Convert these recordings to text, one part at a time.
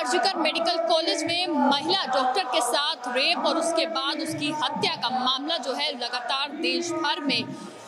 RG Kar medical college में महिला doctor के साथ रेप और उसके बाद उसकी हत्या का मामला जो है लगातार देश भर में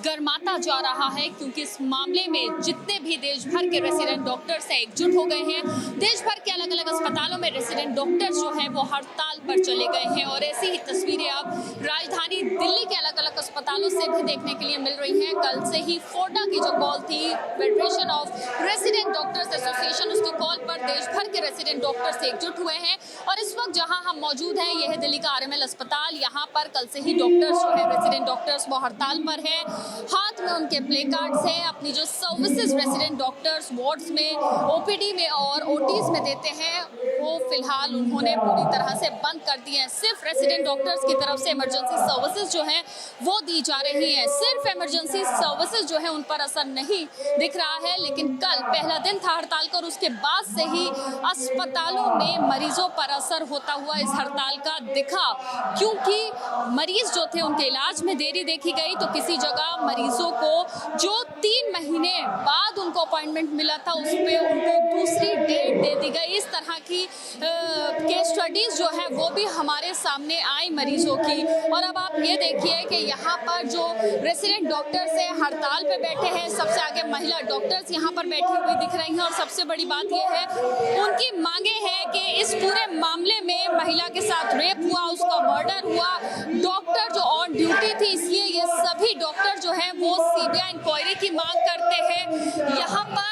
गर्माता जा रहा है, क्योंकि इस मामले में जितने भी देश भर के रेसिडेंट डॉक्टर्स हैं एकजुट हो गए हैं। देश भर के अलग अलग अस्पतालों में रेसिडेंट डॉक्टर्स जो हैं वो हड़ताल पर चले गए हैं और ऐसी ही तस्वीरें अब राजधानी दिल्ली के अलग अलग अस्पतालों से भी देखने के लिए मिल रही हैं। कल से ही फोडा की जो कॉल थी, federation of resident doctors association, उसकी कॉल पर देश भर के रेसिडेंट डॉक्टर्स एकजुट हुए हैं और इस वक्त जहां हम मौजूद हैं यह है दिल्ली का आरएमएल अस्पताल। यहाँ पर कल से ही डॉक्टर्स जो है रेसिडेंट डॉक्टर्स वो हड़ताल पर है। हाथ में उनके प्ले कार्ड्स हैं। अपनी जो सर्विसेज रेसिडेंट डॉक्टर्स वार्ड्स में, ओपीडी में और ओटीज में देते हैं वो फिलहाल उन्होंने पूरी तरह से बंद कर दिए हैं। सिर्फ रेसिडेंट डॉक्टर्स की तरफ से इमरजेंसी सर्विसेज जो है वो दी जा रही है। सिर्फ इमरजेंसी सर्विसेज जो है उन पर असर नहीं दिख रहा है, लेकिन कल पहला दिन था हड़ताल का और उसके बाद से ही अस्पतालों में मरीजों पर असर होता हुआ इस हड़ताल का दिखा, क्योंकि मरीज जो थे उनके इलाज में देरी देखी गई। तो किसी जगह मरीजों को जो 3 महीने बाद उनको अपॉइंटमेंट मिला था उस पर उनको दूसरी डेट दे दी गई। इस तरह की केस स्टडीज जो है वो भी हमारे सामने आई मरीजों की। और अब आप ये देखिए कि यहाँ पर जो रेसिडेंट डॉक्टर्स हैं हड़ताल पे बैठे हैं, सबसे आगे महिला डॉक्टर्स यहाँ पर बैठी हुई दिख रही हैं और सबसे बड़ी बात यह है उनकी मांगे हैं कि इस पूरे मामले में महिला के साथ रेप हुआ, उसका मर्डर हुआ, डॉक्टर जो ऑन ड्यूटी थी, इसलिए ये सभी डॉक्टर जो है वो सीबीआई इंक्वायरी की मांग करते हैं। यहाँ पर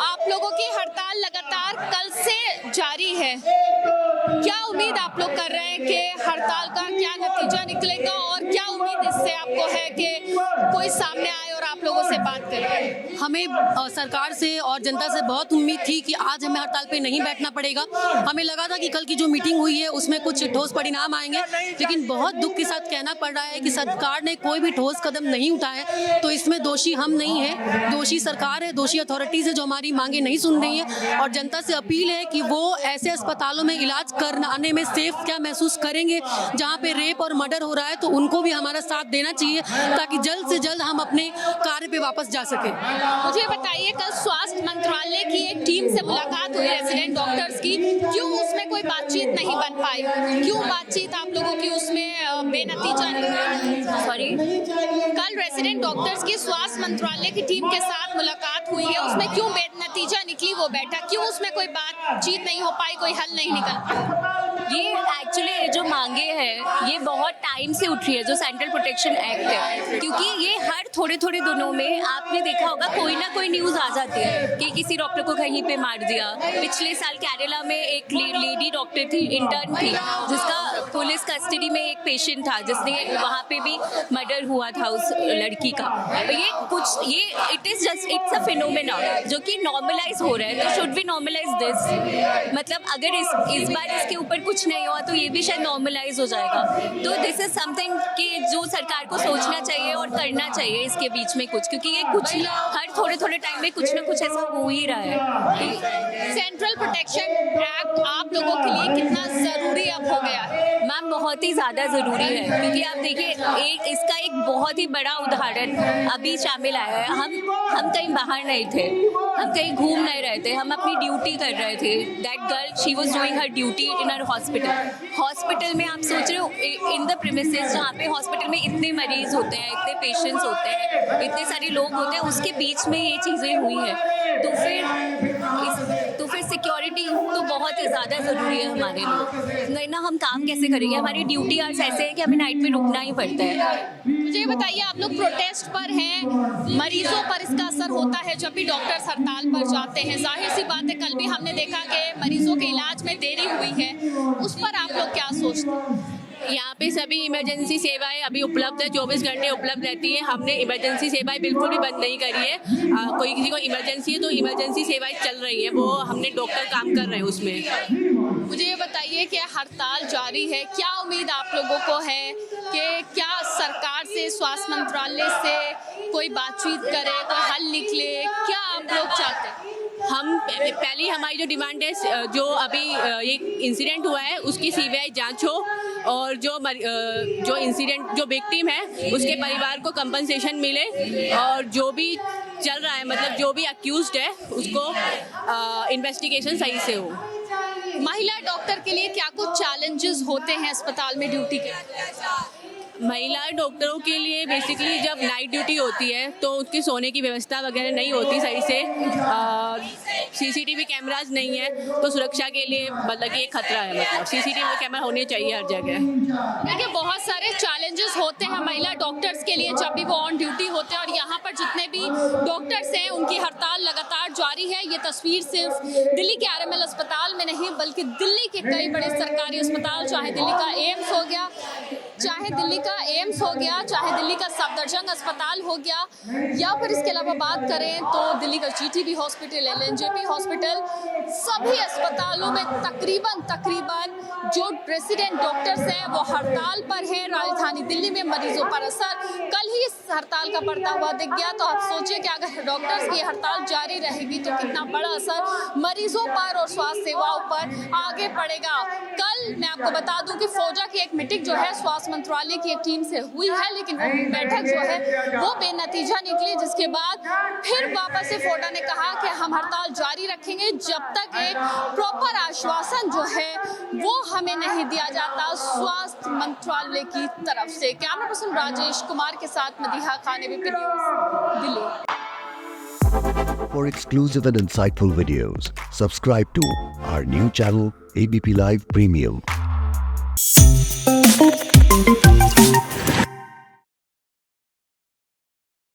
आप लोगों की हड़ताल लगातार कल से जारी है। क्या उम्मीद आप लोग कर रहे हैं कि हड़ताल का क्या नतीजा निकलेगा और क्या उम्मीद इससे आपको है कि कोई सामने आए और आप लोगों से बात करे? हमें सरकार से और जनता से बहुत उम्मीद थी कि आज हमें हड़ताल पे नहीं बैठना पड़ेगा। हमें लगा था कि कल की जो मीटिंग हुई है उसमें कुछ ठोस परिणाम आएंगे, लेकिन बहुत दुख के साथ कहना पड़ रहा है कि सरकार ने कोई भी ठोस कदम नहीं उठाया। तो इसमें दोषी हम नहीं है, दोषी सरकार है, दोषी अथॉरिटीज है जो हमारी मांगे नहीं सुन रही है। और जनता से अपील है कि वो ऐसे अस्पतालों में इलाज कराने में सेफ क्या महसूस करेंगे जहाँ पे रेप और मर्डर हो रहा है, तो उनको भी हमारा साथ देना चाहिए ताकि जल्द से जल्द हम अपने कार्य पे वापस जा सके। मुझे बताइए, कल स्वास्थ्य मंत्रालय की एक टीम से मुलाकात हुई रेसिडेंट डॉक्टर्स की, क्यों उसमें कोई बातचीत नहीं बन पाई? क्यों बातचीत आप लोगों की उसमें बेनतीजा निकली? सॉरी, कल रेसिडेंट डॉक्टर्स की स्वास्थ्य मंत्रालय की टीम के साथ मुलाकात हुई है, उसमें क्यों बेनतीजा निकली वो बैठक? क्यों उसमें कोई बातचीत नहीं हो पाई, कोई हल नहीं निकल पाया? ये एक्चुअली जो मांगे हैं ये बहुत टाइम से उठ रही है, जो सेंट्रल प्रोटेक्शन एक्ट है, क्योंकि ये हर थोड़े थोड़े दिनों में आपने देखा होगा कोई ना कोई न्यूज़ आ जाती है कि किसी डॉक्टर को कहीं पे मार दिया। पिछले साल केरला में एक लेडी डॉक्टर थी, इंटर्न थी, जिसका पुलिस कस्टडी में एक पेशेंट था जिसने वहाँ पे भी मर्डर हुआ था उस लड़की का। ये इट्स अ फिनोमेना जो कि नॉर्मलाइज हो रहा है, तो शुड वी नॉर्मलाइज दिस? मतलब अगर इस बार इसके ऊपर कुछ नहीं हुआ तो ये भी शायद नॉर्मलाइज हो जाएगा। तो दिस इज समथिंग कि जो सरकार को सोचना चाहिए और करना चाहिए इसके बीच में कुछ, क्योंकि ये कुछ हर थोड़े थोड़े टाइम में कुछ ना कुछ ऐसा हो ही रहा है। सेंट्रल प्रोटेक्शन एक्ट आप लोगों के लिए कितना जरूरी अब हो गया है? मैम बहुत ही ज़्यादा ज़रूरी है, क्योंकि आप देखिए इसका एक बहुत ही बड़ा उदाहरण अभी शामिल आया है। हम कहीं बाहर नहीं थे, हम कहीं घूम नहीं रहे थे, हम अपनी ड्यूटी कर रहे थे। That girl she was doing her duty in her hospital में। आप सोच रहे हो इन द प्रीमिसेस जहाँ पे हॉस्पिटल में इतने मरीज होते हैं, इतने पेशेंट्स होते हैं, इतने सारे लोग होते हैं, उसके बीच में ये चीज़ें हुई हैं, तो फिर सिक्योरिटी तो बहुत ही ज़्यादा ज़रूरी है हमारे लिए। नहीं ना हम काम कैसे करेंगे? हमारी ड्यूटी आवर्स ऐसे है कि हमें नाइट में रुकना ही पड़ता है। मुझे बताइए, आप लोग प्रोटेस्ट पर हैं, मरीजों पर इसका असर होता है जब भी डॉक्टर्स हड़ताल पर जाते हैं। जाहिर सी बात है, कल भी हमने देखा कि मरीजों के इलाज में देरी हुई है, उस पर आप लोग क्या सोचते हैं? यहाँ पे सभी इमरजेंसी सेवाएं अभी उपलब्ध है, 24 घंटे उपलब्ध रहती है। हमने इमरजेंसी सेवाएं बिल्कुल भी बंद नहीं करी है। कोई किसी को इमरजेंसी है तो इमरजेंसी सेवाएं चल रही है, वो हमने डॉक्टर काम कर रहे हैं उसमें। मुझे ये बताइए कि हड़ताल जारी है, क्या उम्मीद आप लोगों को है कि क्या सरकार से, स्वास्थ्य मंत्रालय से कोई बातचीत करे, कोई हल निकले? क्या आप लोग चाहते हैं? हम पहली हमारी जो डिमांड है, जो अभी ये इंसिडेंट हुआ है उसकी सीबीआई जांच हो और जो इंसिडेंट जो विक्टिम है उसके परिवार को कंपनसेशन मिले और जो भी चल रहा है मतलब जो भी अक्यूज्ड है उसको इन्वेस्टिगेशन सही से हो। महिला डॉक्टर के लिए क्या कुछ चैलेंजेस होते हैं अस्पताल में ड्यूटी के? महिला डॉक्टरों के लिए बेसिकली जब नाइट ड्यूटी होती है तो उनकी सोने की व्यवस्था वगैरह नहीं होती सही से, सीसीटीवी कैमराज नहीं है, तो सुरक्षा के लिए मतलब कि एक खतरा है। मतलब सीसीटीवी कैमरा होने चाहिए हर जगह। देखिए बहुत सारे चैलेंजेस होते हैं महिला डॉक्टर्स के लिए जब भी वो ऑन ड्यूटी होते हैं, और यहाँ पर जितने भी डॉक्टर्स हैं उनकी हड़ताल लगातार जारी है। ये तस्वीर सिर्फ दिल्ली के आरएमएल अस्पताल में नहीं बल्कि दिल्ली के कई बड़े सरकारी अस्पताल, चाहे दिल्ली का एम्स हो गया, चाहे दिल्ली का सफदरजंग अस्पताल हो गया, या फिर इसके अलावा बात करें तो दिल्ली का जीटीबी हॉस्पिटल, एलएनजेपी हॉस्पिटल, सभी अस्पतालों में तकरीबन जो रेसिडेंट डॉक्टर्स हैं वो हड़ताल पर हैं। राजधानी दिल्ली में मरीजों पर असर कल ही इस हड़ताल का पड़ता हुआ दिख गया। तो आप सोचिए कि अगर डॉक्टर्स की हड़ताल जारी रहेगी तो कितना बड़ा असर मरीजों पर और स्वास्थ्य सेवाओं पर आगे पड़ेगा। कल मैं आपको बता दूं कि फोजा की एक मीटिंग जो है स्वास्थ्य मंत्रालय की एक टीम से हुई है, लेकिन वो बैठक जो है वो बेनतीजा निकली, जिसके बाद फिर वापस से फोजा ने कहा कि हम हड़ताल जारी रखेंगे जब तक एक प्रॉपर आश्वासन जो है वो हमें नहीं दिया जाता स्वास्थ्य मंत्रालय की तरफ से। कैमरा पर्सन राजेश कुमार के साथ Madiha Khan, ABP news, Delhi. For exclusive and insightful videos, subscribe to our new channel ABP Live Premium.